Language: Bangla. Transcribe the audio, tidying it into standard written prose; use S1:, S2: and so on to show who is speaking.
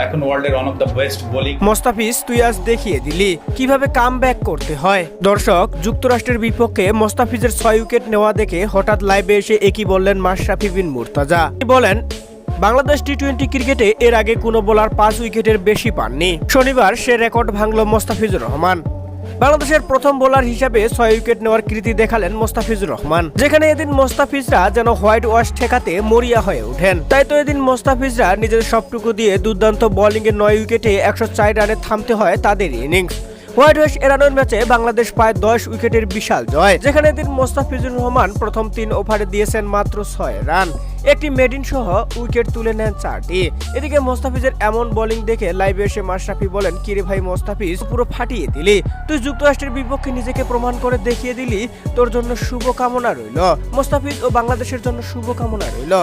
S1: এখন ওয়ার্ল্ডের one of the best bowling.
S2: Mustafiz, তুই আজ দেখিয়ে দিলি কিভাবে কামব্যাক করতে হয়। দর্শক, যুক্তরাষ্ট্রের বিপক্ষে মোস্তাফিজের 6 উইকেট নেওয়া দেখে হঠাৎ লাইভে এসে একই বললেন মাশরাফি বিন মুর্তজা। তিনি বলেন, বাংলাদেশ টি-20 ক্রিকেটে এর আগে কোনো বোলার 5 উইকেটের বেশি পাননি। শনিবার সে রেকর্ড ভাঙল মোস্তাফিজুর রহমান। বাংলাদেশের প্রথম বোলার হিসাবে 6 উইকেট নেওয়ার কৃতি দেখালেন মোস্তাফিজুর রহমান, যেখানে এদিন মোস্তাফিজরা যেন হোয়াইট ওয়াশ ঠেকাতে মরিয়া হয়ে ওঠেন। তাই তো এদিন মোস্তাফিজরা নিজের সবটুকু দিয়ে দুর্দান্ত বোলিংয়ে 9 উইকেটে 104 রানে থামতে হয় তাদের ইনিংস। হোয়াইট ওয়াশ এড়ানোর ম্যাচে বাংলাদেশ পায় 10 উইকেটের বিশাল জয়, যেখানে এদিন মোস্তাফিজুর রহমান প্রথম 3 ওভারে দিয়েছেন মাত্র 6 রান, একটি মেডিন সহ উইকেট তুলে নেন 4টি। এদিকে মোস্তাফিজের এমন বোলিং দেখে লাইভে এসে মাশরাফি বলেন, কিরে ভাই মোস্তাফিজ, পুরো ফাটিয়ে দিলি, তুই যুক্তরাষ্ট্রের বিপক্ষে নিজেকে প্রমাণ করে দেখিয়ে দিলি, তোর জন্য শুভকামনা রইল। মোস্তাফিজ ও বাংলাদেশের জন্য শুভকামনা রইল।